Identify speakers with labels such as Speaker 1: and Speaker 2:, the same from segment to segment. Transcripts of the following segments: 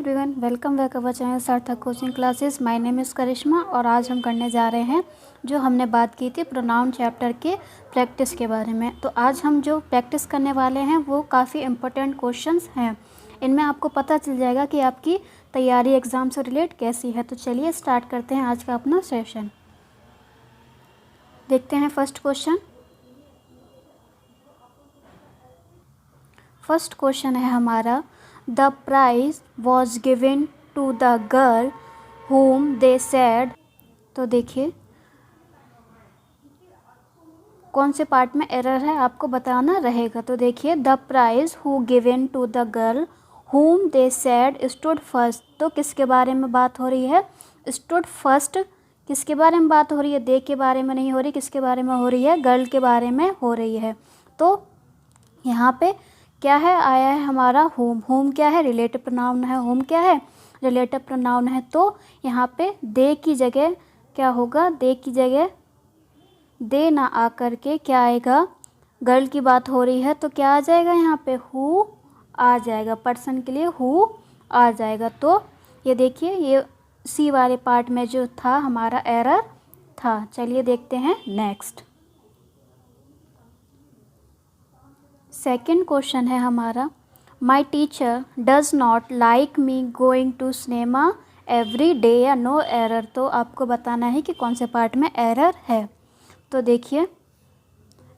Speaker 1: Everyone, welcome back our channel Sarthak coaching classes. My name is Karishma और आज हम करने जा रहे हैं जो हमने बात की थी प्रोनाउन चैप्टर के प्रैक्टिस के बारे में। तो आज हम जो प्रैक्टिस करने वाले हैं वो काफ़ी इम्पोर्टेंट क्वेश्चंस हैं। इनमें आपको पता चल जाएगा कि आपकी तैयारी एग्ज़ाम से रिलेट कैसी है। तो चलिए स्टार्ट करते हैं आज का अपना सेशन। देखते हैं फर्स्ट क्वेश्चन। फर्स्ट क्वेश्चन है हमारा, the prize was given to the girl whom they said। तो देखिए कौन से पार्ट में एरर है आपको बताना रहेगा। तो देखिए, the prize who given to the girl whom they said stood first। तो किसके बारे में बात हो रही है? stood first किसके बारे में बात हो रही है? दे के बारे में नहीं हो रही, किसके बारे में हो रही है? गर्ल के बारे में हो रही है। तो यहाँ पे क्या है, आया है हमारा होम। होम क्या है? रिलेटिव प्रोनाउन है। होम क्या है? रिलेटिव प्रोनाउन है। तो यहाँ पे दे की जगह क्या होगा? दे की जगह दे ना आकर के क्या आएगा? गर्ल की बात हो रही है तो क्या आ जाएगा? यहाँ पे हु आ जाएगा। पर्सन के लिए हु आ जाएगा। तो ये देखिए, ये सी वाले पार्ट में जो था हमारा एरर था। चलिए देखते हैं नेक्स्ट। सेकेंड क्वेश्चन है हमारा, my teacher does not like me going to cinema every day या नो एरर। तो आपको बताना है कि कौन से पार्ट में एरर है। तो देखिए,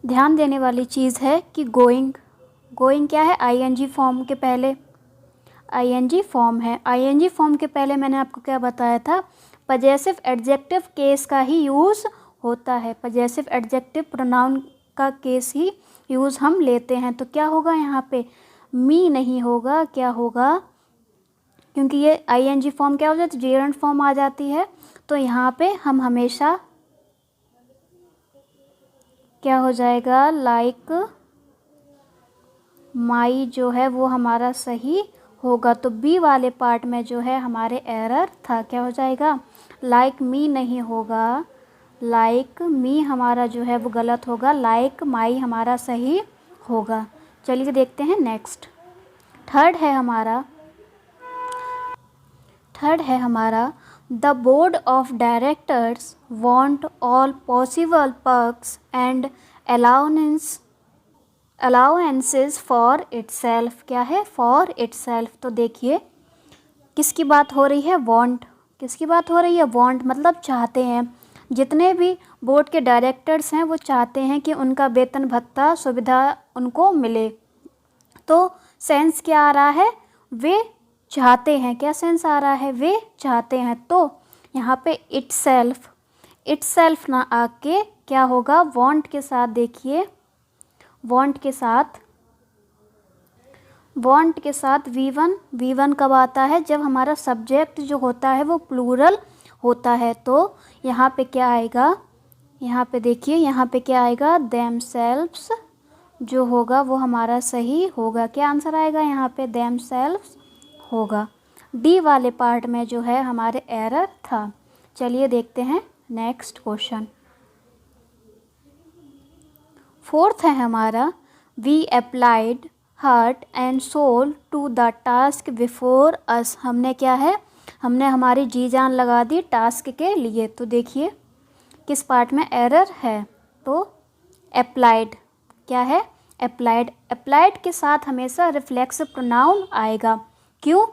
Speaker 1: ध्यान देने वाली चीज़ है कि गोइंग क्या है? आईएनजी फॉर्म के पहले आईएनजी फॉर्म है। आईएनजी फॉर्म के पहले मैंने आपको क्या बताया था? पजेसिव एडजेक्टिव केस का ही यूज़ होता है। पजेसिव एडजेक्टिव प्रोनाउन का केस ही यूज़ हम लेते हैं। तो क्या होगा यहाँ पे? मी नहीं होगा। क्या होगा? क्योंकि ये आईएनजी फॉर्म क्या हो जाती है? जेरेंट फॉर्म आ जाती है। तो यहाँ पे हम हमेशा क्या हो जाएगा? लाइक माई जो है वो हमारा सही होगा। तो बी वाले पार्ट में जो है हमारे एरर था। क्या हो जाएगा? लाइक मी नहीं होगा। लाइक मी हमारा जो है वो गलत होगा। लाइक माई हमारा सही होगा। चलिए देखते हैं नेक्स्ट। थर्ड है हमारा the board of directors want all possible perks and allowances for itself. क्या है? For itself. तो देखिए किसकी बात हो रही है? वांट। किसकी बात हो रही है? वांट मतलब चाहते हैं। जितने भी बोर्ड के डायरेक्टर्स हैं वो चाहते हैं कि उनका वेतन भत्ता सुविधा उनको मिले। तो सेंस क्या आ रहा है? वे चाहते हैं। क्या सेंस आ रहा है? वे चाहते हैं। तो यहाँ पे इटसेल्फ ना आके क्या होगा? वांट के साथ देखिए, वांट के साथ वी1 कब आता है? जब हमारा सब्जेक्ट जो होता है वो प्लूरल होता है। तो यहाँ पे क्या आएगा? यहाँ पे देखिए, यहाँ पे क्या आएगा? देमसेल्व्स जो होगा वो हमारा सही होगा। क्या आंसर आएगा यहाँ पे? देमसेल्व्स होगा। डी वाले पार्ट में जो है हमारे एरर था। चलिए देखते हैं नेक्स्ट क्वेश्चन। फोर्थ है हमारा, we applied heart and soul to the task before us. हमने क्या है? हमने हमारी जी जान लगा दी टास्क के लिए। तो देखिए किस पार्ट में एरर है? तो अप्लाइड। क्या है? अप्लाइड। अप्लाइड के साथ हमेशा रिफ्लेक्सिव प्रोनाउन आएगा। क्यों?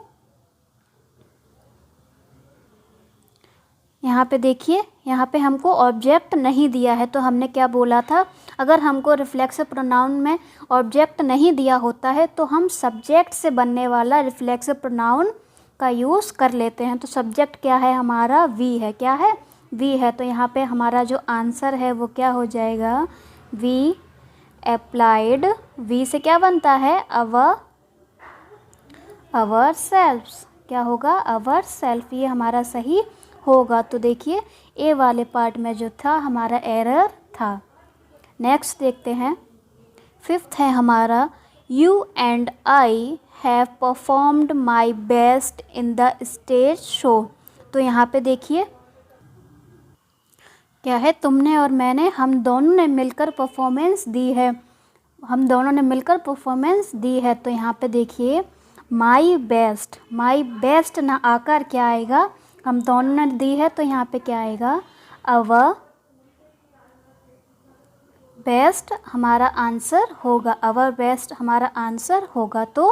Speaker 1: यहाँ पे देखिए, यहाँ पे हमको ऑब्जेक्ट नहीं दिया है। तो हमने क्या बोला था? अगर हमको रिफ्लेक्सिव प्रोनाउन में ऑब्जेक्ट नहीं दिया होता है तो हम सब्जेक्ट से बनने वाला रिफ्लेक्सिव प्रोनाउन का यूज़ कर लेते हैं। तो सब्जेक्ट क्या है हमारा? वी है। क्या है? वी है। तो यहाँ पे हमारा जो आंसर है वो क्या हो जाएगा? We applied. वी से क्या बनता है? अवर सेल्फ्स। क्या होगा? Our self. ये हमारा सही होगा। तो देखिए ए वाले पार्ट में जो था हमारा एरर था। नेक्स्ट देखते हैं। फिफ्थ है हमारा, you and I have performed my best in the stage show. तो यहाँ पे देखिए क्या है? तुमने और मैंने, हम दोनों ने मिलकर परफॉर्मेंस दी है। तो यहाँ पे देखिए माई बेस्ट ना आकर क्या आएगा, हम दोनों ने दी है तो यहाँ पे क्या आएगा, अवर बेस्ट हमारा आंसर होगा, अवर बेस्ट हमारा आंसर होगा। तो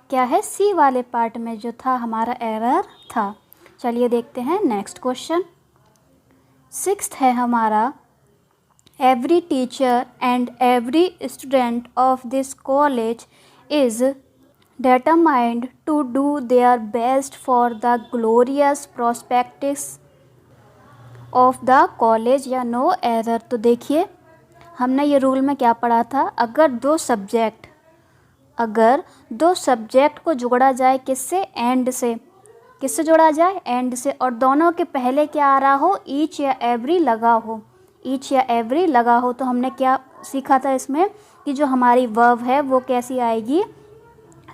Speaker 1: क्या है, सी वाले पार्ट में जो था हमारा एरर था। चलिए देखते हैं नेक्स्ट क्वेश्चन। 6th है हमारा, every teacher and every student of this college is determined to do their best for the glorious prospects of the college या no error। तो देखिए हमने ये रूल में क्या पढ़ा था, अगर दो सब्जेक्ट को जोड़ा जाए किससे, एंड से, किससे जोड़ा जाए, एंड से, और दोनों के पहले क्या आ रहा हो, ईच या एवरी लगा हो, तो हमने क्या सीखा था इसमें कि जो हमारी वर्ब है वो कैसी आएगी,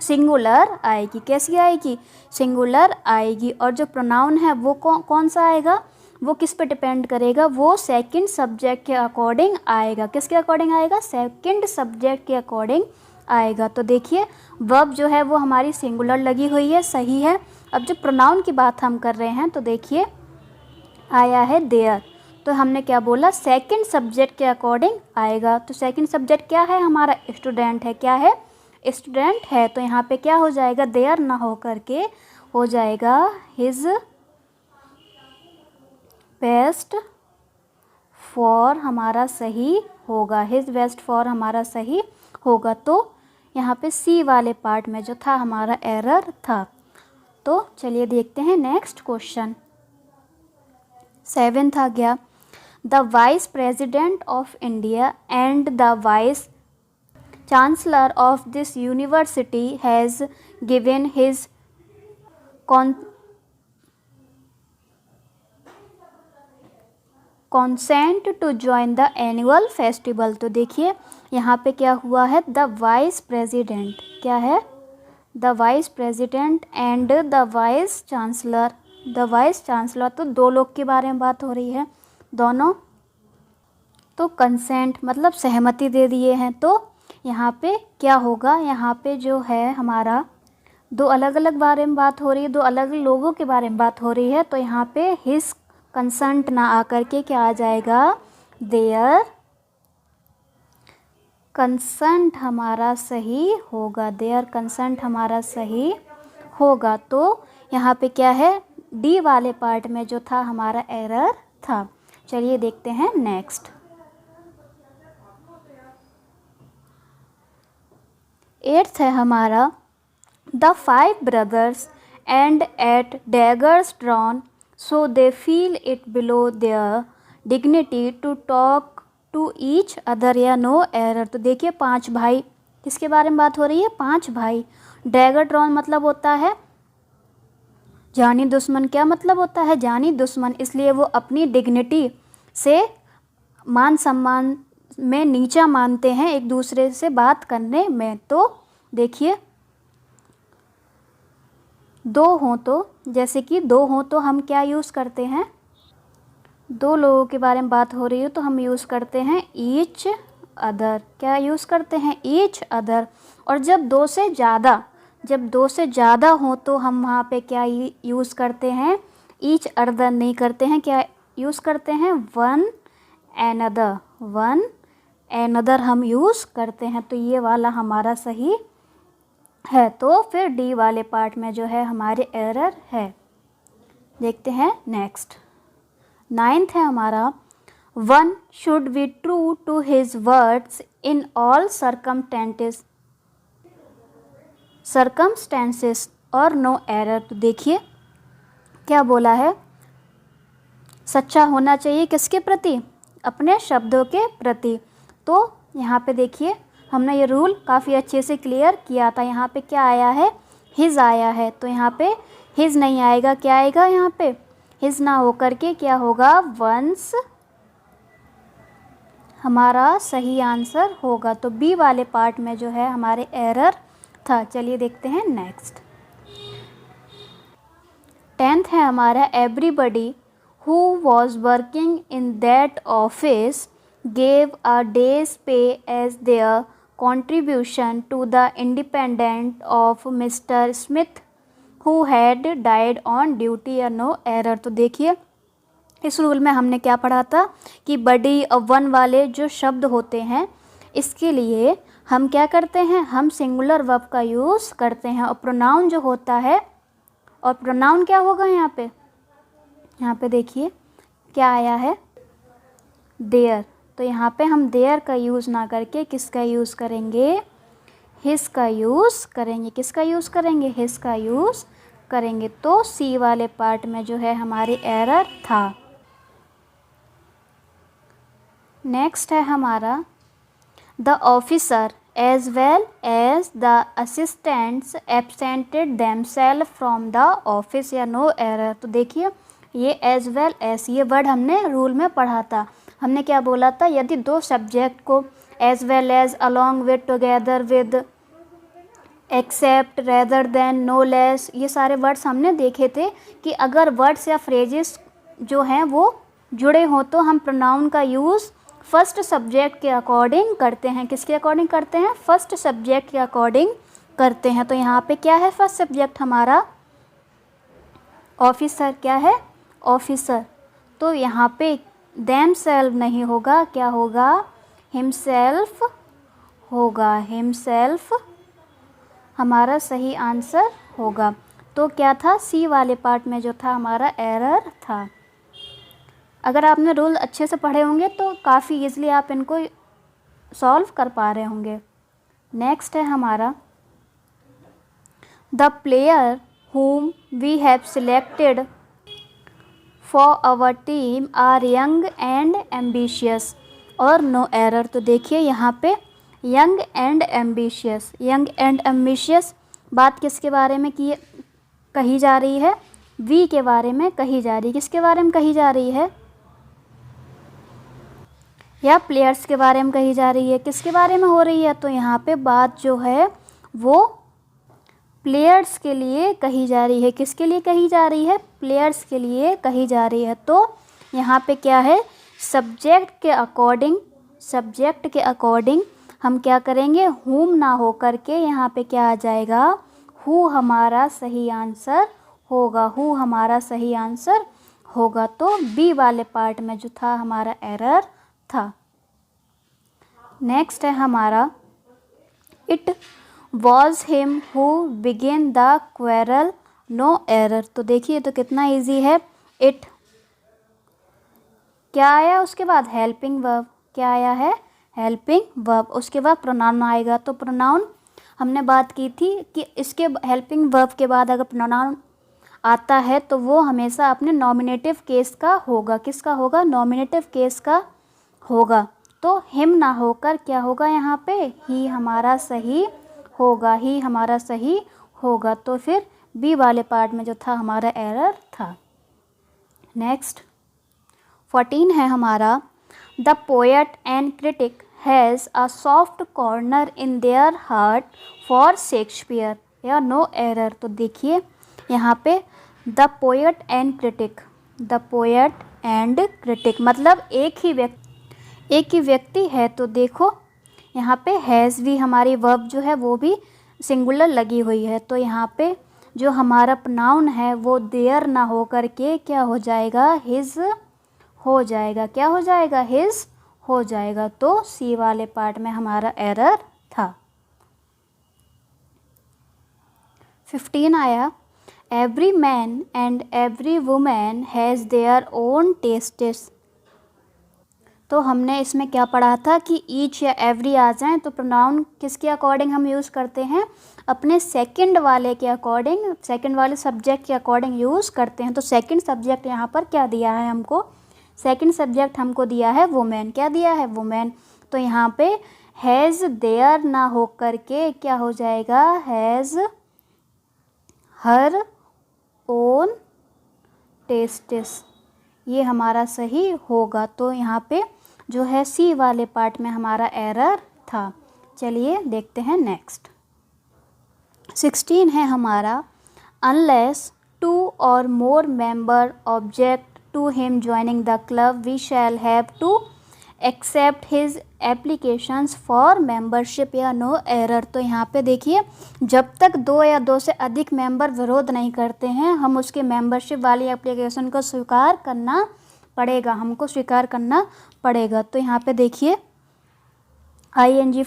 Speaker 1: सिंगुलर आएगी। कैसी आएगी, सिंगुलर आएगी। और जो प्रोनाउन है वो कौन सा आएगा, वो किस पे डिपेंड करेगा, वो सेकंड सब्जेक्ट के अकॉर्डिंग आएगा। किसके अकॉर्डिंग आएगा, सेकंड सब्जेक्ट के अकॉर्डिंग आएगा। तो देखिए वर्ब जो है वो हमारी सिंगुलर लगी हुई है, सही है। अब जो प्रोनाउन की बात हम कर रहे हैं तो देखिए आया है देयर, तो हमने क्या बोला, सेकंड सब्जेक्ट के अकॉर्डिंग आएगा। तो सेकंड सब्जेक्ट क्या है हमारा, स्टूडेंट है। क्या है, स्टूडेंट है। तो यहाँ पे क्या हो जाएगा, देयर ना हो करके हो जाएगा हिज बेस्ट फॉर हमारा सही होगा, हिज बेस्ट फॉर हमारा सही होगा। तो यहाँ पे सी वाले पार्ट में जो था हमारा एरर था। तो चलिए देखते हैं नेक्स्ट क्वेश्चन। 7th आ गया, the vice president of India and the vice Chancellor of this university has given his consent to join the annual festival। तो देखिए यहाँ पे क्या हुआ है, द वाइस प्रेसिडेंट, क्या है, the vice president and the vice chancellor, the vice chancellor, तो दो लोग के बारे में बात हो रही है, दोनों तो कंसेंट मतलब सहमति दे दिए हैं। तो यहाँ पे क्या होगा, यहाँ पे जो है हमारा दो अलग अलग बारे में बात हो रही है, दो अलग अलग लोगों के बारे में बात हो रही है। तो यहाँ पे हिज कंसेंट ना आकर के क्या आ जाएगा, देयर कंसेंट हमारा सही होगा, देयर कंसेंट हमारा सही होगा। तो यहाँ पे क्या है, डी वाले पार्ट में जो था हमारा एरर था। चलिए देखते हैं नेक्स्ट। 8th है हमारा, the 5 brothers and at daggers drawn so they feel it below their dignity to talk to each other या no error। तो देखिए 5 भाई, किसके बारे में बात हो रही है, 5 भाई। डैगर ड्रॉन मतलब होता है जानी दुश्मन, क्या मतलब होता है, जानी दुश्मन, इसलिए वो अपनी डिग्निटी से, मान सम्मान में नीचा मानते हैं एक दूसरे से बात करने में। तो देखिए दो हों तो, जैसे कि दो हों तो हम क्या यूज़ करते हैं, दो लोगों के बारे में बात हो रही हो तो हम यूज़ करते हैं ईच अदर, क्या यूज़ करते हैं, ईच अदर। और जब दो से ज़्यादा हों तो हम वहाँ पे क्या यूज़ करते हैं, ईच अदर नहीं करते हैं, क्या यूज़ करते हैं, वन एनदर हम यूज़ करते हैं। तो ये वाला हमारा सही है। तो फिर डी वाले पार्ट में जो है हमारे एरर है। देखते हैं नेक्स्ट। 9th है हमारा, one should be true to his words in all circumstances और नो एरर। तो देखिए क्या बोला है, सच्चा होना चाहिए किसके प्रति, अपने शब्दों के प्रति। तो यहाँ पे देखिए हमने ये रूल काफ़ी अच्छे से क्लियर किया था। यहाँ पे क्या आया है, हिज आया है, तो यहाँ पे हिज नहीं आएगा, क्या आएगा, यहाँ पे हिज ना होकर के क्या होगा, वंस हमारा सही आंसर होगा। तो बी वाले पार्ट में जो है हमारे एरर था। चलिए देखते हैं नेक्स्ट। 10th है हमारा, everybody who was working in that office gave a day's pay as their contribution to the independence of Mr. Smith who had died on duty or no error। तो देखिए इस rule में हमने क्या पढ़ा था कि बड़ी और वन वाले जो शब्द होते हैं इसके लिए हम क्या करते हैं, हम सिंगुलर वर्ब का यूज़ करते हैं। और प्रोनाउन जो होता है, और प्रोनाउन क्या होगा यहाँ पे देखिए क्या आया है, देयर। तो यहाँ पे हम देयर का यूज़ ना करके किसका यूज़ करेंगे, हिज का यूज़ करेंगे। किसका यूज़ करेंगे, हिज का यूज़ करेंगे। तो सी वाले पार्ट में जो है हमारी एरर था। नेक्स्ट है हमारा the officer as well as the assistants absented themselves from the office या नो एरर। तो देखिए ये एज वेल एज, ये वर्ड हमने रूल में पढ़ा था। हमने क्या बोला था, यदि दो सब्जेक्ट को as well as, along with, together with, except, rather than, no less, ये सारे वर्ड्स हमने देखे थे कि अगर वर्ड्स या फ्रेजेस जो हैं वो जुड़े हों तो हम प्रोनाउन का यूज़ फर्स्ट सब्जेक्ट के अकॉर्डिंग करते हैं। किसके अकॉर्डिंग करते हैं, फर्स्ट सब्जेक्ट के अकॉर्डिंग करते हैं। तो यहाँ पे क्या है, फर्स्ट सब्जेक्ट हमारा ऑफिसर, क्या है, ऑफिसर। तो यहाँ पे देमसेल्फ नहीं होगा, क्या होगा, हिमसेल्फ होगा। हिमसेल्फ हमारा सही आंसर होगा। तो क्या था, सी वाले पार्ट में जो था हमारा एरर था। अगर आपने रूल अच्छे से पढ़े होंगे तो काफ़ी ईज़िली आप इनको सॉल्व कर पा रहे होंगे। नेक्स्ट है हमारा the player whom we have selected for our team are young and ambitious और no error। तो देखिए यहाँ पे young and ambitious, young and ambitious बात किसके बारे में कही जा रही है, वी के बारे में कही जा रही है। किसके बारे में कही जा रही है, या प्लेयर्स के बारे में कही जा रही है, किसके बारे में हो रही है। तो यहाँ पे बात जो है वो प्लेयर्स के लिए कही जा रही है। किसके लिए कही जा रही है, प्लेयर्स के लिए कही जा रही है। तो यहाँ पे क्या है, सब्जेक्ट के अकॉर्डिंग हम क्या करेंगे, हुम ना हो करके यहाँ पे क्या आ जाएगा, हु हमारा सही आंसर होगा। हु हमारा सही आंसर होगा। तो बी वाले पार्ट में जो था हमारा एरर था। नेक्स्ट है हमारा it was him who began the quarrel, no error. तो देखिए तो कितना इजी है। इट क्या आया उसके बाद, हेल्पिंग वर्ब। क्या आया है, हेल्पिंग वर्ब। उसके बाद प्रोनाउन आएगा। तो प्रोनाउन हमने बात की थी कि इसके हेल्पिंग वर्ब के बाद अगर प्रोनाउन आता है तो वो हमेशा अपने नॉमिनेटिव केस का होगा। किसका होगा, नॉमिनेटिव केस का होगा। तो हिम ना होकर क्या होगा, यहाँ पे ही हमारा सही होगा। ही हमारा सही होगा। तो फिर बी वाले पार्ट में जो था हमारा एरर था। नेक्स्ट 14 है हमारा the poet and critic has a soft corner in their heart for Shakespeare, या नो एरर। तो देखिए यहाँ पे the poet and critic, the poet and critic मतलब एक ही व्यक्ति है। तो देखो यहाँ पे हैज़ भी हमारी वर्ब जो है वो भी सिंगुलर लगी हुई है। तो यहाँ पे जो हमारा प्रोनाउन है वो देयर ना हो करके क्या हो जाएगा, हिज हो जाएगा। क्या हो जाएगा, हिज हो जाएगा। तो सी वाले पार्ट में हमारा एरर था। 15 आया every man and every women has their own tests. तो हमने इसमें क्या पढ़ा था कि ईच या एवरी आ जाएं तो प्रोनाउन किसके अकॉर्डिंग हम यूज़ करते हैं, अपने सेकंड वाले के अकॉर्डिंग, सेकंड वाले सब्जेक्ट के अकॉर्डिंग यूज़ करते हैं। तो सेकंड सब्जेक्ट यहाँ पर क्या दिया है हमको, सेकंड सब्जेक्ट हमको दिया है वुमेन। क्या दिया है, वुमेन। तो यहाँ पे हैज़ देयर ना हो करके क्या हो जाएगा, हैज़ हर ओन टेस्ट्स, ये हमारा सही होगा। तो यहाँ पे जो है सी वाले पार्ट में हमारा एरर था। चलिए देखते हैं नेक्स्ट। 16 है हमारा अनलेस 2 और more member object to him joining the club we shall have to accept his applications for membership या नो एरर। तो यहाँ पे देखिए, जब तक 2 या 2 से अधिक मेंबर विरोध नहीं करते हैं, हम उसके मेंबरशिप वाली एप्लीकेशन को स्वीकार करना पड़ेगा, हमको स्वीकार करना पड़ेगा। तो यहाँ पे देखिए आईएनजी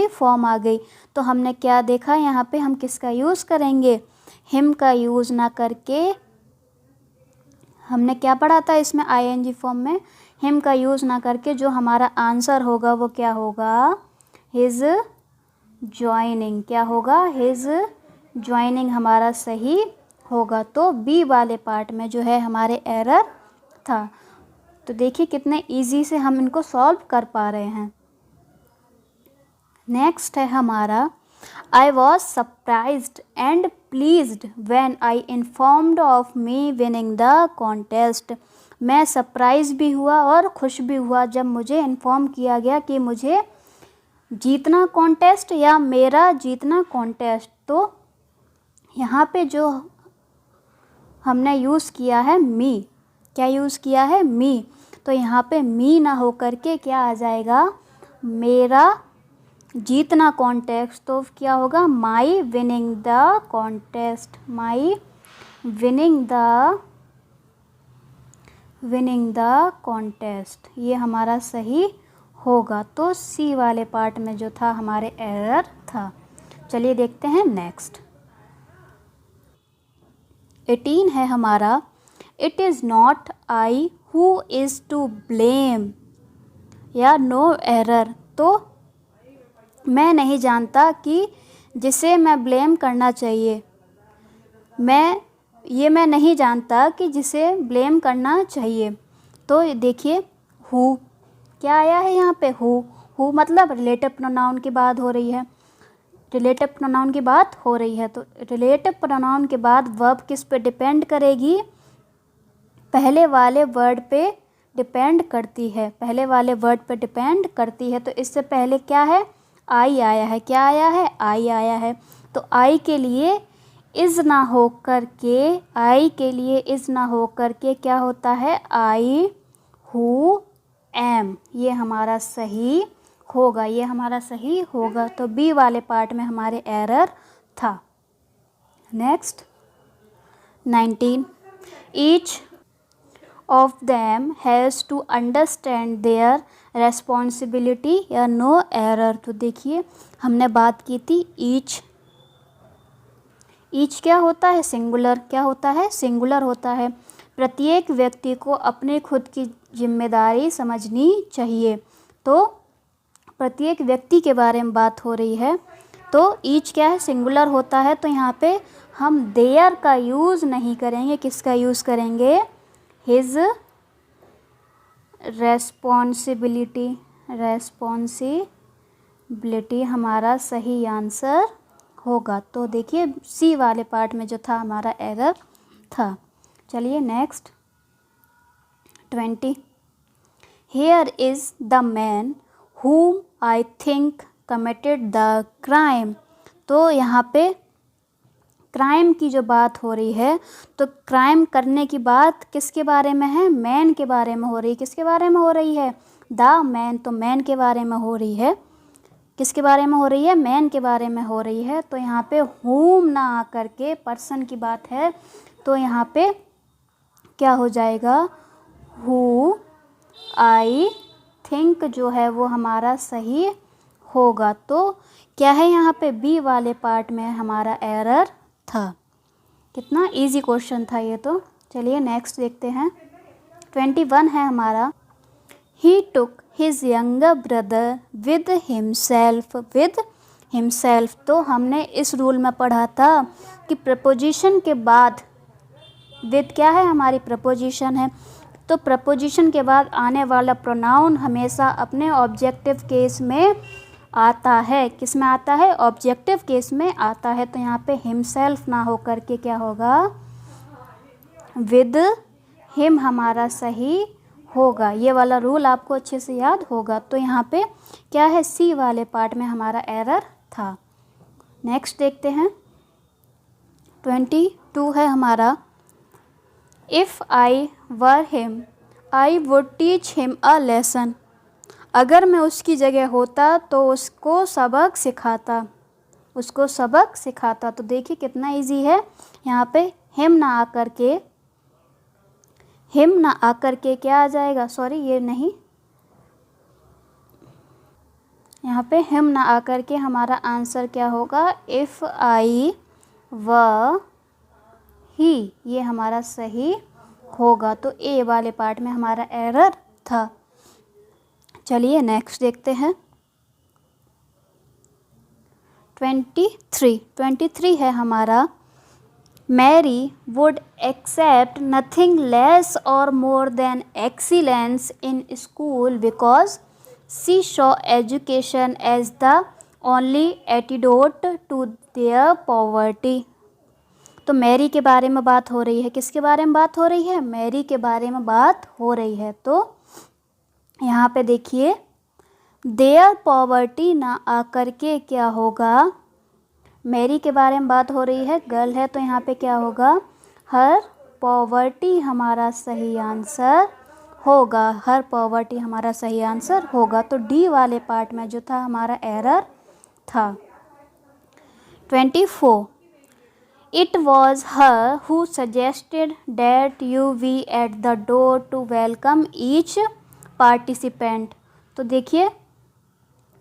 Speaker 1: फॉर्म आ गई। तो हमने क्या देखा, यहाँ पे हम किसका यूज़ करेंगे, हिम का यूज़ ना करके, हमने क्या पढ़ा था इसमें आईएनजी फॉर्म में, हिम का यूज़ ना करके जो हमारा आंसर होगा वो क्या होगा, हिज ज्वाइनिंग। क्या होगा, हिज ज्वाइनिंग हमारा सही होगा। तो बी वाले पार्ट में जो है हमारे एरर था। तो देखिए कितने इजी से हम इनको सॉल्व कर पा रहे हैं। नेक्स्ट है हमारा, I was surprised and pleased when I informed of me winning the contest. मैं सरप्राइज भी हुआ और खुश भी हुआ जब मुझे इन्फॉर्म किया गया कि मुझे जीतना कॉन्टेस्ट या मेरा जीतना कॉन्टेस्ट। तो यहाँ पे जो हमने यूज़ किया है मी, क्या यूज़ किया है, मी। तो यहाँ पे मी ना हो करके क्या आ जाएगा, मेरा जीतना कॉन्टेस्ट। तो क्या होगा, my winning the contest, my winning the contest, ये हमारा सही होगा। तो सी वाले पार्ट में जो था हमारे एरर था। चलिए देखते हैं नेक्स्ट। 18 है हमारा, it is not I who is to blame या नो एरर। तो मैं नहीं जानता कि जिसे मैं ब्लेम करना चाहिए, मैं नहीं जानता कि जिसे ब्लेम करना चाहिए। तो देखिए हु, क्या आया है यहाँ पे, हु मतलब रिलेटिव प्रोनाउन की बात हो रही है, रिलेटिव प्रोनाउन की बात हो रही है। तो रिलेटिव प्रोनाउन के बाद वर्ब किस पे डिपेंड करेगी, पहले वाले वर्ड पे डिपेंड करती है, पहले वाले वर्ड पे डिपेंड करती है। तो इससे पहले क्या है, आई आया है, क्या आया है, आई आया है। तो आई के लिए इज़ ना हो करके, आई के लिए इज़ ना हो करके क्या होता है, आई हु एम, ये हमारा सही होगा, ये हमारा सही होगा। तो बी वाले पार्ट में हमारे एरर था। Next 19, each of them has to understand their responsibility या नो एरर। तो देखिए हमने बात की थी ईच क्या होता है, सिंगुलर, क्या होता है, सिंगुलर होता है। प्रत्येक व्यक्ति को अपने खुद की जिम्मेदारी समझनी चाहिए। तो प्रत्येक व्यक्ति के बारे में बात हो रही है। तो ईच क्या है, सिंगुलर होता है। तो यहाँ पे हम देयर का यूज़ नहीं करेंगे, किसका यूज़ करेंगे, हिज रेस्पॉन्सिबिलिटी हमारा सही आंसर होगा। तो देखिए सी वाले पार्ट में जो था हमारा एरर था। चलिए next 20, here is the man whom I think committed the crime। तो यहाँ पे क्राइम की जो बात हो रही है, तो क्राइम करने की बात किसके बारे में है, मैन के बारे में हो रही है। किसके बारे में हो रही है, द मैन। तो मैन के बारे में हो रही है, किसके बारे में हो रही है, मैन के बारे में हो रही है। तो यहाँ पे whom ना आकर के पर्सन की बात है। तो यहाँ पे क्या हो जाएगा, who I थिंक जो है वो हमारा सही होगा। तो क्या है यहाँ पे, बी वाले पार्ट में हमारा एरर था। कितना इजी क्वेश्चन था ये तो। चलिए नेक्स्ट देखते हैं। 21 है हमारा, he took his younger brother with himself. तो हमने इस रूल में पढ़ा था कि प्रपोजिशन के बाद विद क्या है, हमारी प्रपोजिशन है। तो प्रपोजिशन के बाद आने वाला प्रोनाउन हमेशा अपने ऑब्जेक्टिव केस में आता है। किस में आता है, ऑब्जेक्टिव केस में आता है। तो यहाँ पे हिमसेल्फ ना हो करके क्या होगा, विद हिम हमारा सही होगा। ये वाला रूल आपको अच्छे से याद होगा। तो यहाँ पे क्या है, सी वाले पार्ट में हमारा एरर था। नेक्स्ट देखते हैं 22 है हमारा, if I were him I would teach him a lesson. अगर मैं उसकी जगह होता तो उसको सबक सिखाता। तो देखिए कितना इजी है। यहाँ पे हिम ना आकर के क्या आ जाएगा, सॉरी ये नहीं, यहाँ पे हिम ना आकर के हमारा आंसर क्या होगा, इफ़ आई व ही, ये हमारा सही होगा। तो ए वाले पार्ट में हमारा एरर था। चलिए नेक्स्ट देखते हैं। 23 है हमारा, Mary would accept nothing less और more than excellence in school because she saw education as the only antidote to their poverty. तो मैरी के बारे में बात हो रही है। किसके बारे में बात हो रही है, मैरी के बारे में बात हो रही है। तो यहाँ पे देखिए देयर पॉवर्टी ना आकर के क्या होगा, मैरी के बारे में बात हो रही है, गर्ल है, तो यहाँ पे क्या होगा, हर पॉवर्टी हमारा सही आंसर होगा। हर पॉवर्टी हमारा सही आंसर होगा। तो डी वाले पार्ट में जो था हमारा एरर था। 24 it was her who suggested that you we at the door to welcome each participant. तो देखिए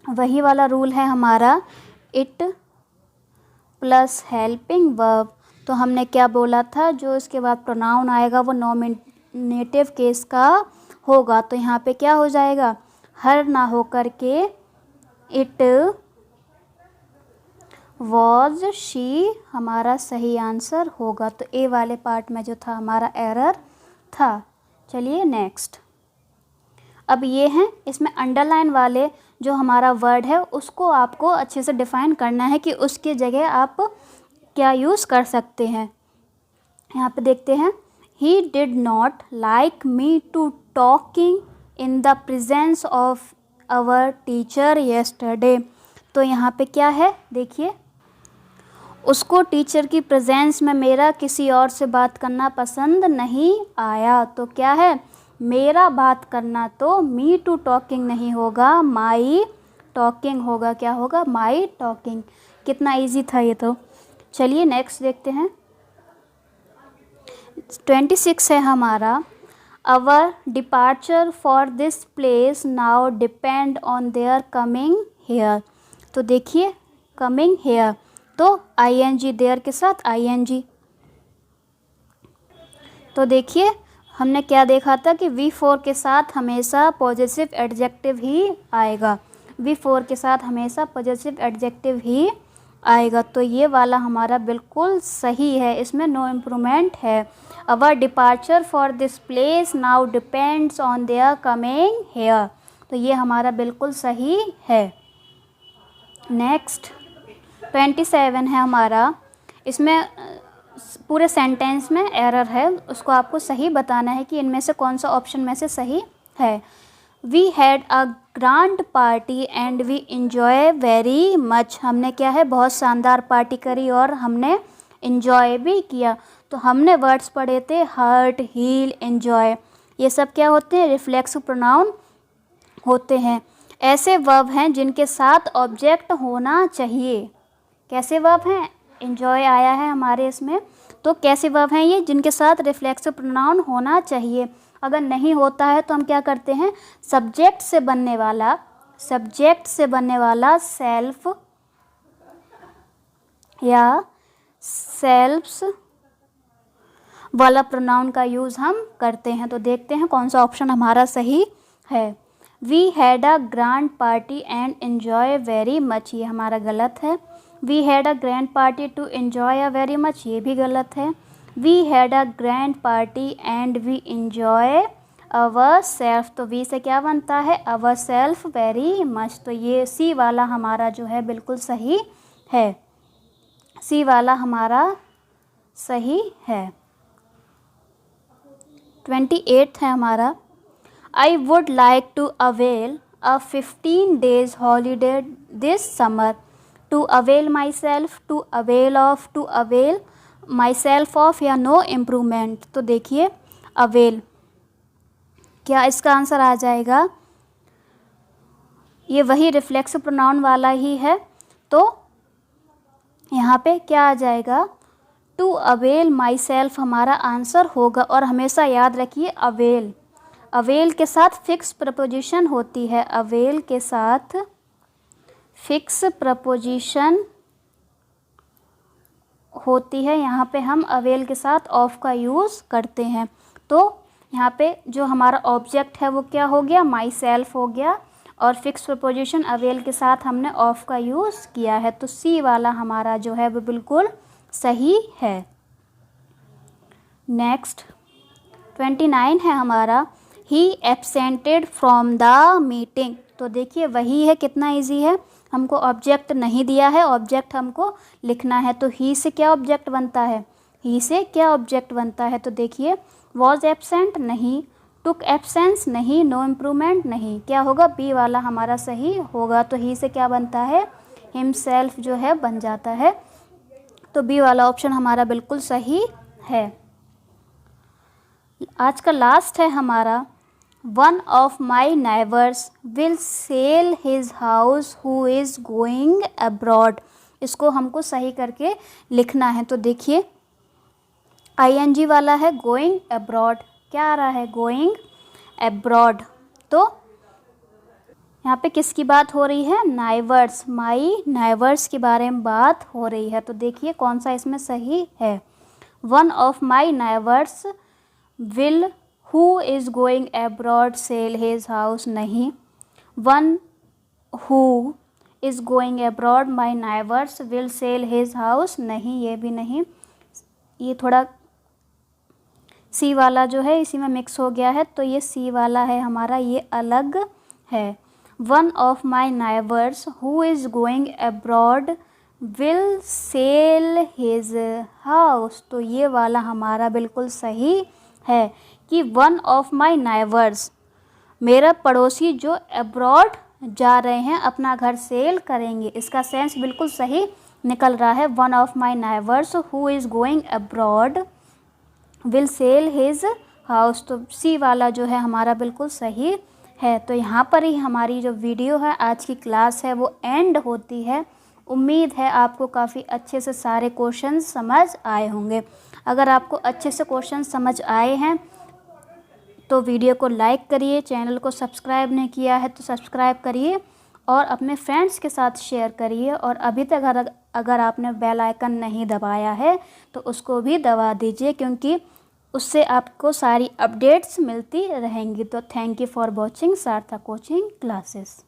Speaker 1: वही वाला रूल है हमारा, इट प्लस हेल्पिंग वर्ब। तो हमने क्या बोला था, जो इसके बाद प्रोनाउन आएगा वो नॉमिनेटिव केस का होगा। तो यहाँ पे क्या हो जाएगा, हर ना हो कर के इट वॉज शी हमारा सही आंसर होगा। तो ए वाले पार्ट में जो था हमारा एरर था। चलिए नेक्स्ट। अब ये हैं, इसमें अंडरलाइन वाले जो हमारा वर्ड है उसको आपको अच्छे से डिफ़ाइन करना है कि उसकी जगह आप क्या यूज़ कर सकते हैं। यहाँ पे देखते हैं, he did not like me to talking in the presence of our teacher yesterday. तो यहाँ पे क्या है, देखिए उसको टीचर की प्रेजेंस में मेरा किसी और से बात करना पसंद नहीं आया। तो क्या है, मेरा बात करना, तो मी टू टॉकिंग नहीं होगा, माई टॉकिंग होगा। क्या होगा, माई टॉकिंग। कितना इजी था ये तो। चलिए नेक्स्ट देखते हैं। 26 है हमारा, our departure for this place now depend on their coming here. तो देखिए कमिंग हेयर, तो आईएनजी, देयर के साथ आईएनजी। तो देखिए हमने क्या देखा था कि V4 के साथ हमेशा पॉजिटिव एडजेक्टिव ही आएगा। V4 के साथ हमेशा पॉजिटिव एडजेक्टिव ही आएगा। तो ये वाला हमारा बिल्कुल सही है, इसमें नो इम्प्रूवमेंट है। Our departure for this place now depends on their coming here. तो ये हमारा बिल्कुल सही है। नेक्स्ट 27 है हमारा, इसमें पूरे सेंटेंस में एरर है, उसको आपको सही बताना है कि इनमें से कौन सा ऑप्शन में से सही है। We had a grand party and we enjoy very much. हमने क्या है, बहुत शानदार पार्टी करी और हमने इंजॉय भी किया। तो हमने वर्ड्स पढ़े थे हर्ट, हील, इंजॉय। ये सब क्या होते हैं, रिफ्लेक्सिव प्रोनाउन होते हैं। ऐसे वर्ब हैं जिनके साथ ऑब्जेक्ट होना चाहिए। कैसे वर्ब हैं, इंजॉय आया है हमारे इसमें, तो कैसे वर्ब हैं ये, जिनके साथ रिफ्लेक्सिव प्रोनाउन होना चाहिए। अगर नहीं होता है तो हम क्या करते हैं, सब्जेक्ट से बनने वाला सेल्फ या सेल्फ्स वाला प्रोनाउन का यूज़ हम करते हैं। तो देखते हैं कौन सा ऑप्शन हमारा सही है। We had a grand party and enjoy very much, ये हमारा गलत है। We had a grand party to enjoy a very much, ये भी गलत है। We had a grand party and we enjoy our self, तो वी से क्या बनता है, अवर सेल्फ वेरी मच। तो ये सी वाला हमारा जो है बिल्कुल सही है। सी वाला हमारा सही है। 28 है हमारा, I would like to avail a 15 days holiday this summer। To avail my self, to avail of, to avail my self of या नो इम्प्रूवमेंट। तो देखिए अवेल, क्या इसका आंसर आ जाएगा? ये वही रिफ्लेक्सिव प्रोनाउन वाला ही है, तो यहाँ पे क्या आ जाएगा? टू अवेल माई सेल्फ हमारा आंसर होगा। और हमेशा याद रखिए अवेल, अवेल के साथ फिक्स प्रपोजिशन होती है, अवेल के साथ फिक्स प्रपोजिशन होती है। यहाँ पे हम अवेल के साथ ऑफ का यूज़ करते हैं। तो यहाँ पे जो हमारा ऑब्जेक्ट है वो क्या हो गया? माई सेल्फ हो गया, और फिक्स प्रपोजिशन अवेल के साथ हमने ऑफ का यूज़ किया है। तो सी वाला हमारा जो है वो बिल्कुल सही है। नेक्स्ट 29 है हमारा, ही एब्सेंटेड फ्रॉम द मीटिंग। तो देखिए वही है, कितना इजी है। हमको ऑब्जेक्ट नहीं दिया है, ऑब्जेक्ट हमको लिखना है। तो ही से क्या ऑब्जेक्ट बनता है? ही से क्या ऑब्जेक्ट बनता है? तो देखिए वॉज एब्सेंट नहीं, टुक एब्सेंस नहीं, नो इम्प्रूवमेंट नहीं, क्या होगा? बी वाला हमारा सही होगा। तो ही से क्या बनता है? हिमसेल्फ जो है बन जाता है। तो बी वाला ऑप्शन हमारा बिल्कुल सही है। आज का लास्ट है हमारा, one of my neighbours will sell his house who is going abroad. इसको हमको सही करके लिखना है। तो देखिए ING वाला है, गोइंग अब्रॉड। क्या आ रहा है? Going abroad. तो यहाँ पे किसकी बात हो रही है? नाइवर्स, माई नाइवर्स के बारे में बात हो रही है। तो देखिए कौन सा इसमें सही है? One of my neighbours will who is going abroad sell his house नहीं, one who is going abroad my neighbours will sell his house नहीं, ये भी नहीं। ये थोड़ा सी वाला जो है इसी में मिक्स हो गया है, तो ये सी वाला है हमारा, ये अलग है। One of my neighbours who is going abroad will sell his house. तो ये वाला हमारा बिल्कुल सही है कि वन ऑफ माई नाइबर्स, मेरा पड़ोसी जो अब्रॉड जा रहे हैं, अपना घर सेल करेंगे। इसका सेंस बिल्कुल सही निकल रहा है। One of my neighbours who is going abroad will sell his house. तो सी वाला जो है हमारा बिल्कुल सही है। तो यहाँ पर ही हमारी जो वीडियो है, आज की क्लास है, वो एंड होती है। उम्मीद है आपको काफ़ी अच्छे से सारे क्वेश्चन समझ आए होंगे। अगर आपको अच्छे से क्वेश्चन समझ आए हैं तो वीडियो को लाइक करिए, चैनल को सब्सक्राइब नहीं किया है तो सब्सक्राइब करिए और अपने फ्रेंड्स के साथ शेयर करिए। और अभी तक अगर आपने बेल आइकन नहीं दबाया है तो उसको भी दबा दीजिए, क्योंकि उससे आपको सारी अपडेट्स मिलती रहेंगी। तो थैंक यू फॉर वॉचिंग सार्थक कोचिंग क्लासेस।